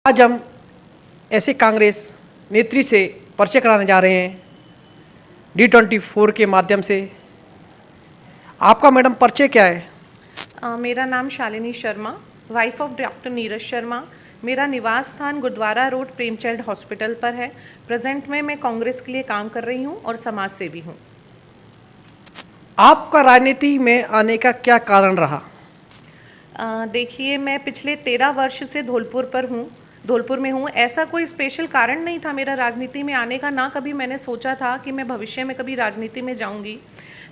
आज हम ऐसे कांग्रेस नेत्री से परिचय कराने जा रहे हैं D24 के माध्यम से। आपका मैडम परिचय क्या है? मेरा नाम Shalini Sharma, wife of doctor Neeraj Sharma. मेरा निवास स्थान गुरुद्वारा रोड प्रेमचंद हॉस्पिटल पर है। प्रेजेंट में मैं कांग्रेस के लिए काम कर रही हूँ और समाज सेवी हूँ। आपका राजनीति में आने का क्या कारण रहा? देखिए, मैं पिछले 13 वर्ष से धौलपुर में हूँ। ऐसा कोई स्पेशल कारण नहीं था मेरा राजनीति में आने का, ना कभी मैंने सोचा था कि मैं भविष्य में कभी राजनीति में जाऊँगी।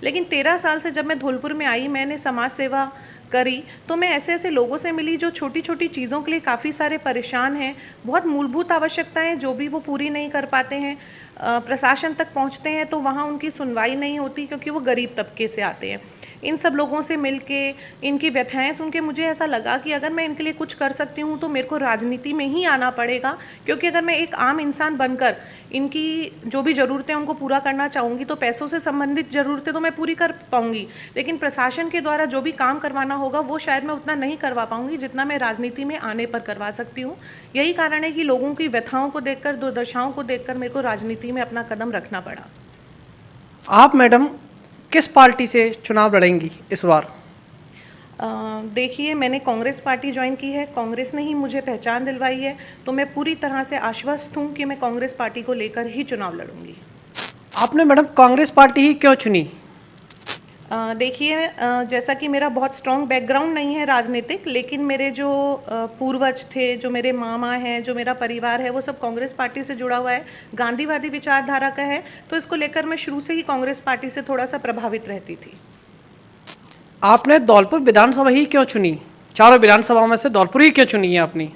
लेकिन 13 साल से जब मैं धौलपुर में आई, मैंने समाज सेवा करी, तो मैं ऐसे ऐसे लोगों से मिली जो छोटी छोटी चीज़ों के लिए काफ़ी सारे परेशान हैं। बहुत मूलभूत आवश्यकताएं जो भी वो पूरी नहीं कर पाते हैं, प्रशासन तक पहुंचते हैं तो वहाँ उनकी सुनवाई नहीं होती क्योंकि वो गरीब तबके से आते हैं। इन सब लोगों से मिलके, इनकी व्यथाएं सुन के मुझे ऐसा लगा कि अगर मैं इनके लिए कुछ कर सकती हूँ तो मेरे को राजनीति में ही आना पड़ेगा। क्योंकि अगर मैं एक आम इंसान बनकर इनकी जो भी ज़रूरतें उनको पूरा करना चाहूँगी तो पैसों से संबंधित ज़रूरतें तो मैं पूरी कर पाऊँगी, लेकिन प्रशासन के द्वारा जो भी काम करवाना होगा वो शायद मैं उतना नहीं करवा पाऊँगी जितना मैं राजनीति में आने पर करवा सकती हूँ। यही कारण है कि लोगों की व्यथाओं को देखकर, दुर्दशाओं को देखकर मेरे को राजनीति में अपना कदम रखना पड़ा। आप मैडम किस पार्टी से चुनाव लड़ेंगी इस बार? देखिए, मैंने कांग्रेस पार्टी ज्वाइन की है। कांग्रेस ने ही मुझे पहचान दिलवाई है, तो मैं पूरी तरह से आश्वस्त हूँ कि मैं कांग्रेस पार्टी को लेकर ही चुनाव लड़ूंगी। आपने मैडम कांग्रेस पार्टी ही क्यों चुनी? देखिए, जैसा कि मेरा बहुत स्ट्रॉन्ग बैकग्राउंड नहीं है राजनीतिक, लेकिन मेरे जो पूर्वज थे, जो मेरे मामा हैं, जो मेरा परिवार है, वो सब कांग्रेस पार्टी से जुड़ा हुआ है, गांधीवादी विचारधारा का है। तो इसको लेकर मैं शुरू से ही कांग्रेस पार्टी से थोड़ा सा प्रभावित रहती थी। आपने धौलपुर विधानसभा ही क्यों चुनी? चारों विधानसभाओं में से धौलपुर ही क्यों चुनी है आपने?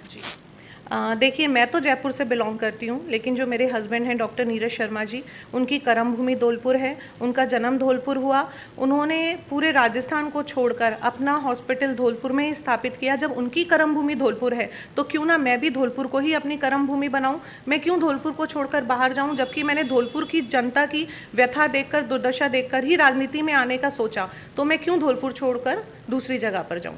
देखिए, मैं तो जयपुर से बिलोंग करती हूँ, लेकिन जो मेरे हस्बैंड हैं डॉक्टर नीरज शर्मा जी, उनकी कर्म भूमि धौलपुर है। उनका जन्म धौलपुर हुआ। उन्होंने पूरे राजस्थान को छोड़कर अपना हॉस्पिटल धौलपुर में ही स्थापित किया। जब उनकी कर्म भूमि धौलपुर है तो क्यों ना मैं भी धौलपुर को ही अपनी कर्म भूमि बनाऊँ। मैं क्यों धौलपुर को छोड़कर बाहर जाऊँ, जबकि मैंने धौलपुर की जनता की व्यथा देखकर, दुर्दशा देखकर ही राजनीति में आने का सोचा, तो मैं क्यों धौलपुर छोड़कर दूसरी जगह पर जाऊँ।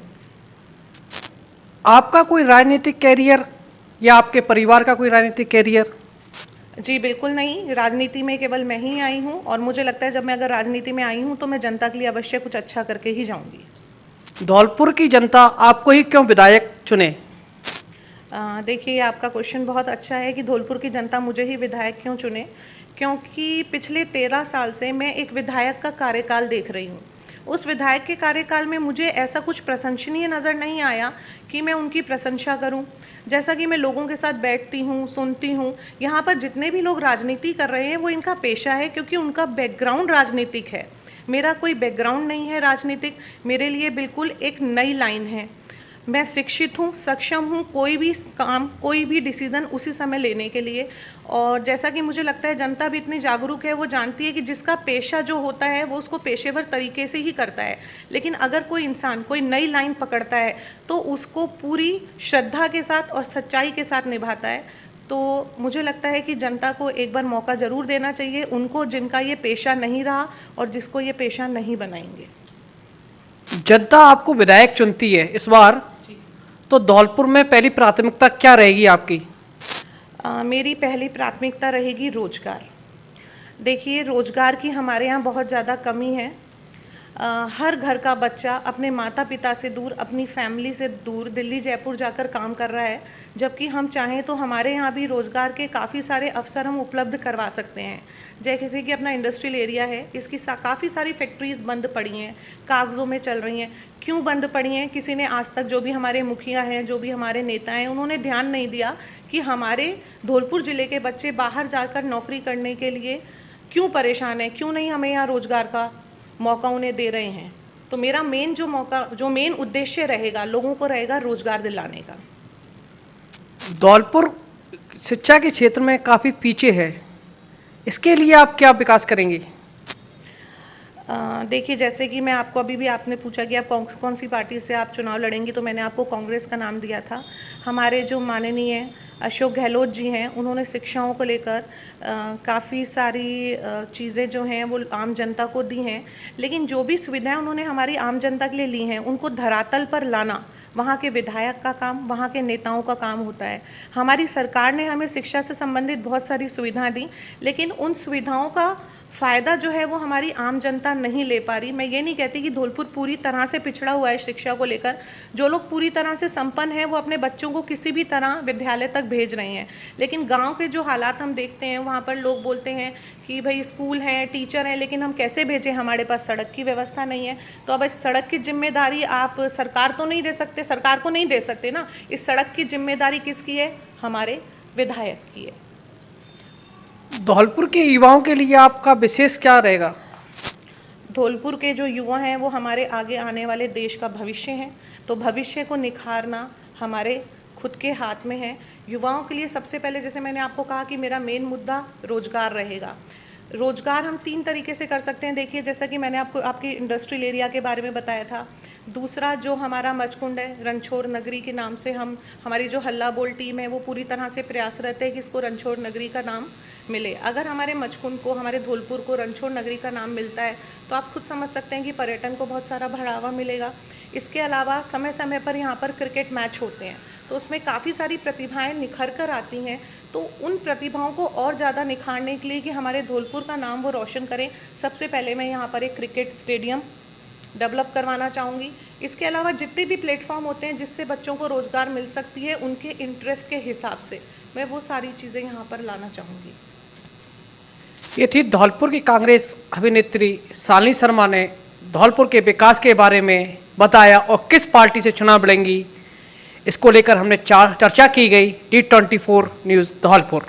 आपका कोई राजनीतिक कैरियर या आपके परिवार का कोई राजनीतिक कैरियर? जी बिल्कुल नहीं, राजनीति में केवल मैं ही आई हूँ और मुझे लगता है जब मैं अगर राजनीति में आई हूँ तो मैं जनता के लिए अवश्य कुछ अच्छा करके ही जाऊँगी। धौलपुर की जनता आपको ही क्यों विधायक चुने? देखिए, आपका क्वेश्चन बहुत अच्छा है कि धौलपुर की जनता मुझे ही विधायक क्यों चुने। क्योंकि पिछले 13 साल से मैं एक विधायक का कार्यकाल देख रही हूँ। उस विधायक के कार्यकाल में मुझे ऐसा कुछ प्रशंसनीय नज़र नहीं आया कि मैं उनकी प्रशंसा करूं। जैसा कि मैं लोगों के साथ बैठती हूं, सुनती हूं, यहाँ पर जितने भी लोग राजनीति कर रहे हैं वो इनका पेशा है, क्योंकि उनका बैकग्राउंड राजनीतिक है। मेरा कोई बैकग्राउंड नहीं है राजनीतिक। मेरे लिए बिल्कुल एक नई लाइन है। मैं शिक्षित हूँ, सक्षम हूँ, कोई भी काम, कोई भी डिसीज़न उसी समय लेने के लिए। और जैसा कि मुझे लगता है जनता भी इतनी जागरूक है, वो जानती है कि जिसका पेशा जो होता है वो उसको पेशेवर तरीके से ही करता है। लेकिन अगर कोई इंसान कोई नई लाइन पकड़ता है तो उसको पूरी श्रद्धा के साथ और सच्चाई के साथ निभाता है। तो मुझे लगता है कि जनता को एक बार मौका ज़रूर देना चाहिए, उनको जिनका ये पेशा नहीं रहा और जिसको ये पेशा नहीं बनाएंगे। जनता आपको विधायक चुनती है इस बार, तो धौलपुर में पहली प्राथमिकता क्या रहेगी आपकी? मेरी पहली प्राथमिकता रहेगी रोजगार। देखिए, रोजगार की हमारे यहाँ बहुत ज़्यादा कमी है। हर घर का बच्चा अपने माता पिता से दूर, अपनी फैमिली से दूर दिल्ली जयपुर जाकर काम कर रहा है, जबकि हम चाहें तो हमारे यहाँ भी रोज़गार के काफ़ी सारे अवसर हम उपलब्ध करवा सकते हैं। जैसे कि अपना इंडस्ट्रियल एरिया है, इसकी काफ़ी सारी फैक्ट्रीज़ बंद पड़ी हैं, कागज़ों में चल रही हैं। क्यों बंद पड़ी हैं? किसी ने आज तक, जो भी हमारे मुखिया हैं, जो भी हमारे नेता हैं, उन्होंने ध्यान नहीं दिया कि हमारे धौलपुर ज़िले के बच्चे बाहर जाकर नौकरी करने के लिए क्यों परेशान हैं, क्यों नहीं हमें यहाँ रोज़गार का मौका उन्हें दे रहे हैं। तो मेरा मेन उद्देश्य रहेगा, लोगों को रहेगा रोज़गार दिलाने का। धौलपुर शिक्षा के क्षेत्र में काफ़ी पीछे है, इसके लिए आप क्या विकास करेंगे? देखिए, जैसे कि मैं आपको अभी भी आपने पूछा कि आप कौन सी पार्टी से आप चुनाव लड़ेंगी, तो मैंने आपको कांग्रेस का नाम दिया था। हमारे जो माननीय अशोक गहलोत जी हैं, उन्होंने शिक्षाओं को लेकर काफ़ी सारी चीज़ें जो हैं वो आम जनता को दी हैं, लेकिन जो भी सुविधाएं उन्होंने हमारी आम जनता के लिए ली हैं उनको धरातल पर लाना वहाँ के विधायक का काम, वहाँ के नेताओं का काम होता है। हमारी सरकार ने हमें शिक्षा से संबंधित बहुत सारी सुविधाएं दी, लेकिन उन सुविधाओं का फ़ायदा जो है वो हमारी आम जनता नहीं ले पा रही। मैं ये नहीं कहती कि धौलपुर पूरी तरह से पिछड़ा हुआ है शिक्षा को लेकर। जो लोग पूरी तरह से संपन्न हैं वो अपने बच्चों को किसी भी तरह विद्यालय तक भेज रहे हैं, लेकिन गांव के जो हालात हम देखते हैं वहाँ पर लोग बोलते हैं कि भाई स्कूल हैं, टीचर हैं, लेकिन हम कैसे भेजें, हमारे पास सड़क की व्यवस्था नहीं है। तो अब इस सड़क की जिम्मेदारी आप सरकार तो नहीं दे सकते, सरकार को नहीं दे सकते ना। इस सड़क की जिम्मेदारी किसकी है? हमारे विधायक की है। धौलपुर के युवाओं के लिए आपका विशेष क्या रहेगा? धौलपुर के जो युवा हैं वो हमारे आगे आने वाले देश का भविष्य हैं, तो भविष्य को निखारना हमारे खुद के हाथ में है। युवाओं के लिए सबसे पहले, जैसे मैंने आपको कहा कि मेरा मेन मुद्दा रोजगार रहेगा। रोजगार हम 3 तरीके से कर सकते हैं। देखिए, जैसा कि मैंने आपको आपकी इंडस्ट्रियल एरिया के बारे में बताया था। दूसरा जो हमारा मचकुंड है, रणछोड़ नगरी के नाम से हमारी जो हल्ला बोल टीम है वो पूरी तरह से प्रयास रहते हैं कि इसको रणछोड़ नगरी का नाम मिले। अगर हमारे मचकुंड को, हमारे धौलपुर को रणछोड़ नगरी का नाम मिलता है तो आप खुद समझ सकते हैं कि पर्यटन को बहुत सारा बढ़ावा मिलेगा। इसके अलावा समय समय पर यहाँ पर क्रिकेट मैच होते हैं, तो उसमें काफ़ी सारी प्रतिभाएं निखर कर आती हैं। तो उन प्रतिभाओं को और ज़्यादा निखारने के लिए कि हमारे धौलपुर का नाम वो रोशन करें, सबसे पहले मैं यहाँ पर एक क्रिकेट स्टेडियम डेवलप करवाना चाहूँगी। इसके अलावा जितने भी प्लेटफॉर्म होते हैं जिससे बच्चों को रोज़गार मिल सकती है, उनके इंटरेस्ट के हिसाब से मैं वो सारी चीज़ें यहाँ पर लाना चाहूँगी। ये थी धौलपुर की कांग्रेस अभिनेत्री शालिनी शर्मा ने धौलपुर के विकास के बारे में बताया और किस पार्टी से चुनाव लड़ेंगी इसको लेकर हमने चर्चा की गई। D24 news Dholpur.